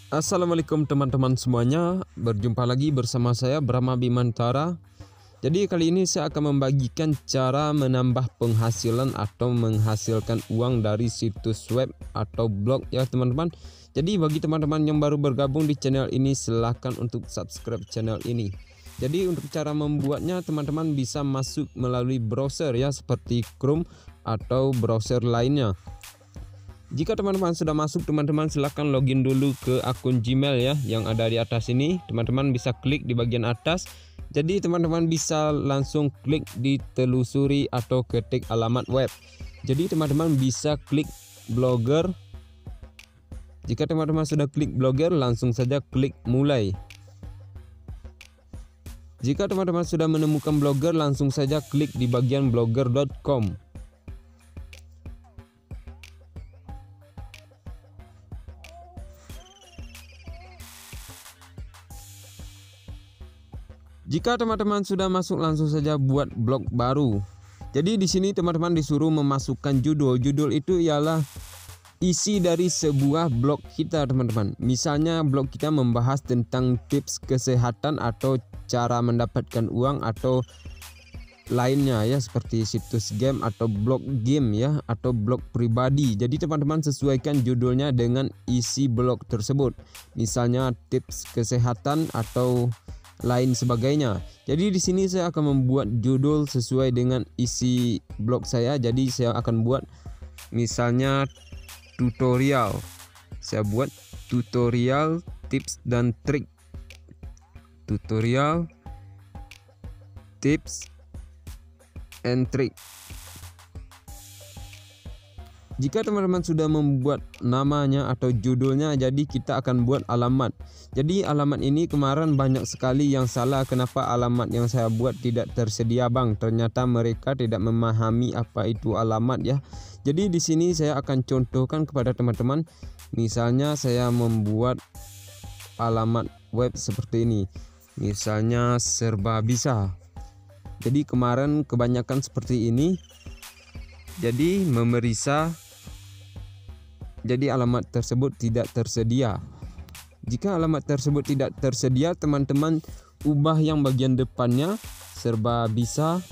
Assalamualaikum teman-teman semuanya, berjumpa lagi bersama saya Brahma Bimantara. Jadi kali ini saya akan membagikan cara menambah penghasilan atau menghasilkan uang dari situs web atau blog ya teman-teman. Jadi bagi teman-teman yang baru bergabung di channel ini, silahkan untuk subscribe channel ini. Jadi untuk cara membuatnya, teman-teman bisa masuk melalui browser ya, seperti Chrome atau browser lainnya. Jika teman-teman sudah masuk, teman-teman silahkan login dulu ke akun Gmail ya, yang ada di atas ini. Teman-teman bisa klik di bagian atas. Jadi teman-teman bisa langsung klik di telusuri atau ketik alamat web. Jadi teman-teman bisa klik blogger. Jika teman-teman sudah klik blogger, langsung saja klik mulai. Jika teman-teman sudah menemukan blogger, langsung saja klik di bagian blogger.com. Jika teman-teman sudah masuk, langsung saja buat blog baru. Jadi di sini teman-teman disuruh memasukkan judul. Judul itu ialah isi dari sebuah blog kita, teman-teman. Misalnya blog kita membahas tentang tips kesehatan atau cara mendapatkan uang atau lainnya ya, seperti situs game atau blog game ya, atau blog pribadi. Jadi teman-teman sesuaikan judulnya dengan isi blog tersebut. Misalnya tips kesehatan atau lain sebagainya. Jadi di sini saya akan membuat judul sesuai dengan isi blog saya. Jadi saya akan buat misalnya tutorial. Saya buat tutorial tips dan trik. Tutorial tips and trick. Jika teman-teman sudah membuat namanya atau judulnya, jadi kita akan buat alamat. Jadi alamat ini kemarin banyak sekali yang salah. Kenapa alamat yang saya buat tidak tersedia, Bang? Ternyata mereka tidak memahami apa itu alamat ya. Jadi di sini saya akan contohkan kepada teman-teman. Misalnya saya membuat alamat web seperti ini. Misalnya serba bisa. Jadi kemarin kebanyakan seperti ini. Jadi memeriksa. Jadi alamat tersebut tidak tersedia. Jika alamat tersebut tidak tersedia, teman-teman ubah yang bagian depannya serba bisa.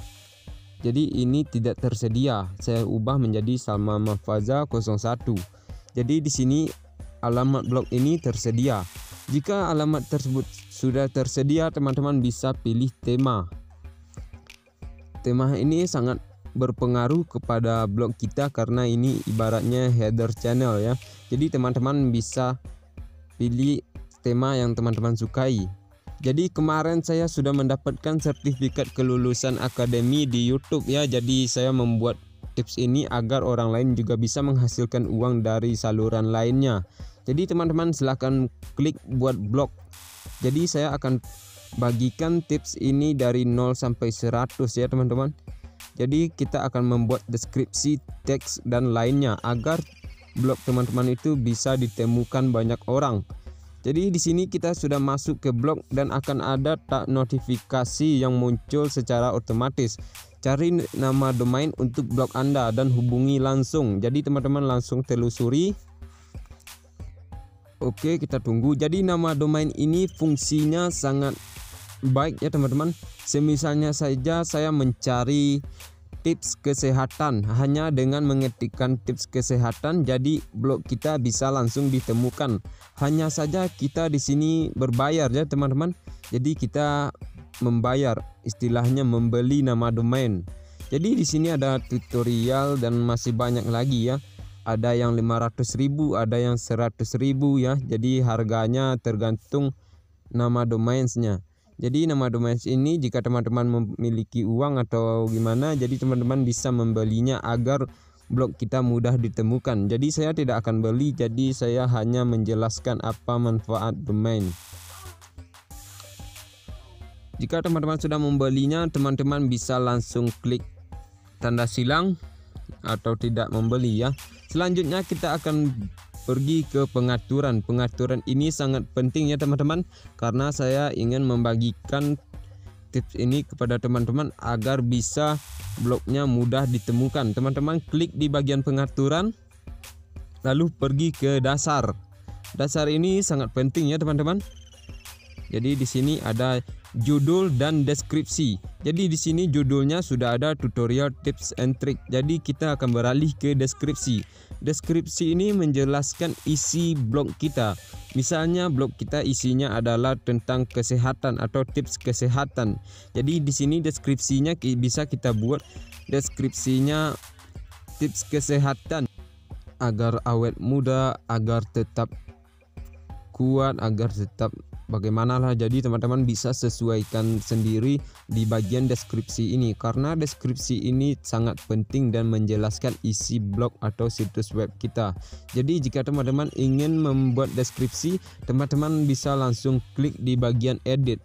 Jadi ini tidak tersedia. Saya ubah menjadi Salma Mahfaza 01. Jadi di sini alamat blog ini tersedia. Jika alamat tersebut sudah tersedia, teman-teman bisa pilih tema. Tema ini sangat berpengaruh kepada blog kita karena ini ibaratnya header channel ya. Jadi teman-teman bisa pilih tema yang teman-teman sukai. Jadi kemarin saya sudah mendapatkan sertifikat kelulusan akademi di YouTube ya. Jadi saya membuat tips ini agar orang lain juga bisa menghasilkan uang dari saluran lainnya. Jadi teman-teman silahkan klik buat blog. Jadi saya akan bagikan tips ini dari 0 sampai 100 ya teman-teman. Jadi kita akan membuat deskripsi, teks dan lainnya agar blog teman-teman itu bisa ditemukan banyak orang. Jadi di sini kita sudah masuk ke blog dan akan ada notifikasi yang muncul secara otomatis. Cari nama domain untuk blog Anda dan hubungi langsung. Jadi teman-teman langsung telusuri. Oke, kita tunggu. Jadi nama domain ini fungsinya sangat baik ya teman-teman. Semisalnya saja saya mencari tips kesehatan, hanya dengan mengetikkan tips kesehatan, jadi blog kita bisa langsung ditemukan. Hanya saja kita di sini berbayar ya teman-teman. Jadi kita membayar, istilahnya membeli nama domain. Jadi di sini ada tutorial dan masih banyak lagi ya. Ada yang 500.000, ada yang 100.000 ya. Jadi harganya tergantung nama domainsnya. Jadi nama domain ini jika teman-teman memiliki uang atau gimana, jadi teman-teman bisa membelinya agar blog kita mudah ditemukan. Jadi saya tidak akan beli, jadi saya hanya menjelaskan apa manfaat domain. Jika teman-teman sudah membelinya, teman-teman bisa langsung klik tanda silang atau tidak membeli ya. Selanjutnya kita akan pergi ke pengaturan. Pengaturan ini sangat penting ya teman-teman, karena saya ingin membagikan tips ini kepada teman-teman agar bisa blognya mudah ditemukan. Teman-teman klik di bagian pengaturan, lalu pergi ke dasar. Dasar ini sangat penting ya teman-teman. Jadi di sini ada judul dan deskripsi. Jadi di sini judulnya sudah ada tutorial tips and trick. Jadi kita akan beralih ke deskripsi. Deskripsi ini menjelaskan isi blog kita. Misalnya blog kita isinya adalah tentang kesehatan atau tips kesehatan. Jadi di sini deskripsinya bisa kita buat deskripsinya tips kesehatan agar awet muda, agar tetap kuat, agar tetap bagaimanalah. Jadi teman-teman bisa sesuaikan sendiri di bagian deskripsi ini, karena deskripsi ini sangat penting dan menjelaskan isi blog atau situs web kita. Jadi jika teman-teman ingin membuat deskripsi, teman-teman bisa langsung klik di bagian edit.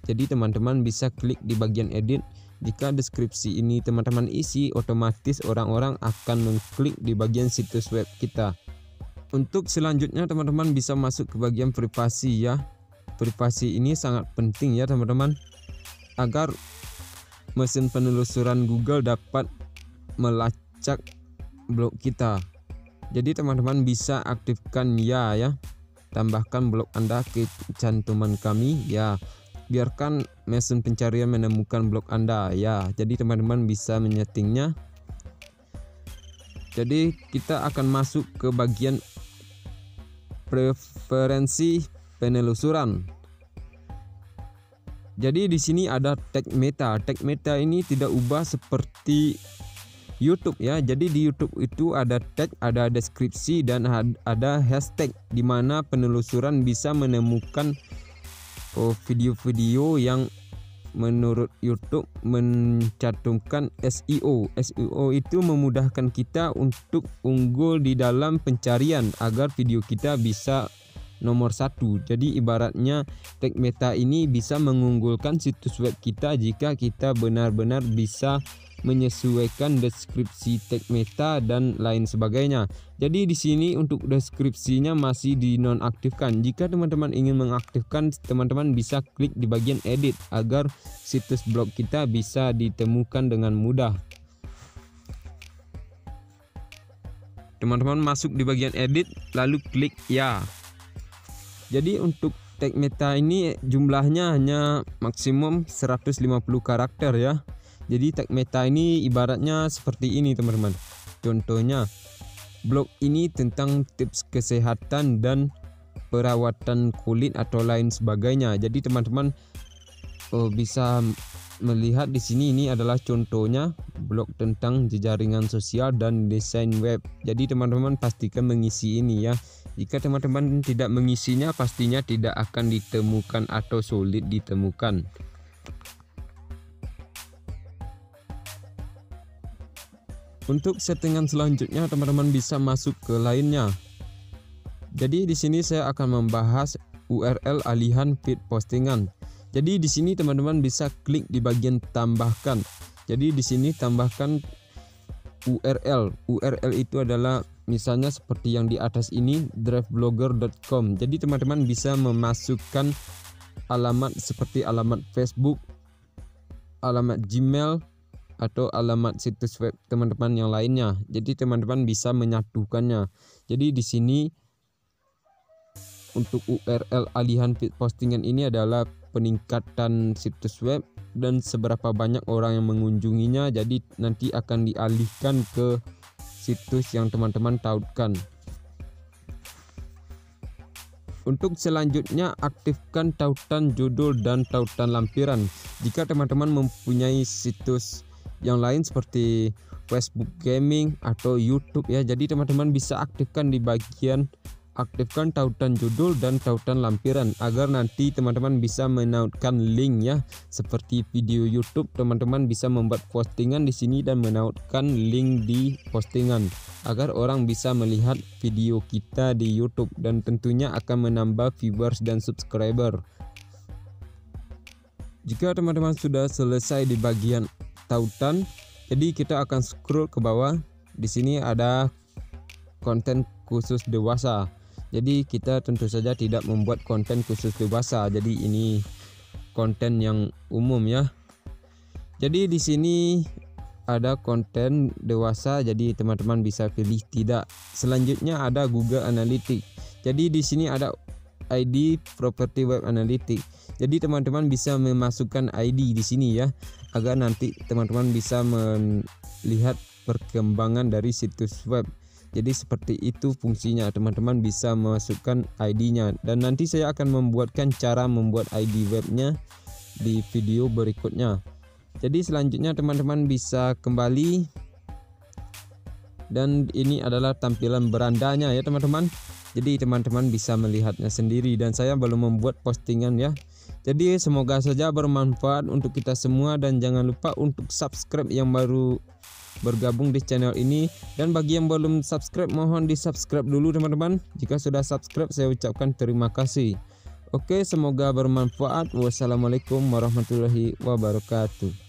Jadi teman-teman bisa klik di bagian edit. Jika deskripsi ini teman-teman isi, otomatis orang-orang akan mengklik di bagian situs web kita. Untuk selanjutnya teman-teman bisa masuk ke bagian privasi ya. Privasi ini sangat penting ya teman-teman, agar mesin penelusuran Google dapat melacak blog kita. Jadi teman-teman bisa aktifkan ya, tambahkan blog Anda ke cantuman kami ya. Biarkan mesin pencarian menemukan blog Anda ya. Jadi teman-teman bisa menyetingnya. Jadi kita akan masuk ke bagian preferensi penelusuran. Jadi di sini ada tag meta. Tag meta ini tidak ubah seperti YouTube ya. Jadi di YouTube itu ada tag, ada deskripsi dan ada hashtag, di mana penelusuran bisa menemukan video-video yang menurut YouTube mencantumkan SEO. SEO itu memudahkan kita untuk unggul di dalam pencarian agar video kita bisa nomor 1. Jadi ibaratnya tag meta ini bisa mengunggulkan situs web kita jika kita benar-benar bisa menyesuaikan deskripsi tag meta dan lain sebagainya. Jadi di sini untuk deskripsinya masih dinonaktifkan. Jika teman-teman ingin mengaktifkan, teman-teman bisa klik di bagian edit agar situs blog kita bisa ditemukan dengan mudah. Teman-teman masuk di bagian edit lalu klik ya. Jadi untuk tag meta ini jumlahnya hanya maksimum 150 karakter ya. Jadi tag meta ini ibaratnya seperti ini teman-teman. Contohnya blog ini tentang tips kesehatan dan perawatan kulit atau lain sebagainya. Jadi teman-teman bisa melihat di sini, ini adalah contohnya blog tentang jaringan sosial dan desain web. Jadi teman-teman pastikan mengisi ini ya. Jika teman-teman tidak mengisinya, pastinya tidak akan ditemukan atau sulit ditemukan. Untuk settingan selanjutnya teman-teman bisa masuk ke lainnya. Jadi di sini saya akan membahas URL alihan feed postingan. Jadi di sini teman-teman bisa klik di bagian tambahkan. Jadi di sini tambahkan URL. URL itu adalah misalnya seperti yang di atas ini, driveblogger.com. Jadi teman-teman bisa memasukkan alamat seperti alamat Facebook, alamat Gmail, atau alamat situs web teman-teman yang lainnya. Jadi teman-teman bisa menyatukannya. Jadi di sini untuk URL alihan feed postingan ini adalah peningkatan situs web dan seberapa banyak orang yang mengunjunginya. Jadi nanti akan dialihkan ke situs yang teman-teman tautkan. Untuk selanjutnya, aktifkan tautan judul dan tautan lampiran. Jika teman-teman mempunyai situs yang lain seperti Facebook Gaming atau YouTube ya, jadi teman-teman bisa aktifkan di bagian aktifkan tautan judul dan tautan lampiran agar nanti teman-teman bisa menautkan link ya. Seperti video YouTube, teman-teman bisa membuat postingan di sini dan menautkan link di postingan agar orang bisa melihat video kita di YouTube dan tentunya akan menambah viewers dan subscriber. Jika teman-teman sudah selesai di bagian tautan, jadi kita akan scroll ke bawah. Di sini ada konten khusus dewasa. Jadi kita tentu saja tidak membuat konten khusus dewasa. Jadi ini konten yang umum ya. Jadi di sini ada konten dewasa, jadi teman-teman bisa pilih tidak. Selanjutnya ada Google Analytics. Jadi di sini ada ID Property Web Analytics. Jadi teman-teman bisa memasukkan ID di sini ya, agar nanti teman-teman bisa melihat perkembangan dari situs web. Jadi seperti itu fungsinya, teman-teman bisa memasukkan ID-nya, dan nanti saya akan membuatkan cara membuat ID webnya di video berikutnya. Jadi selanjutnya teman-teman bisa kembali, dan ini adalah tampilan berandanya ya teman-teman. Jadi teman-teman bisa melihatnya sendiri, dan saya belum membuat postingan ya. Jadi semoga saja bermanfaat untuk kita semua, dan jangan lupa untuk subscribe yang baru bergabung di channel ini, dan bagi yang belum subscribe mohon di subscribe dulu teman-teman. Jika sudah subscribe saya ucapkan terima kasih. Oke, semoga bermanfaat. Wassalamualaikum warahmatullahi wabarakatuh.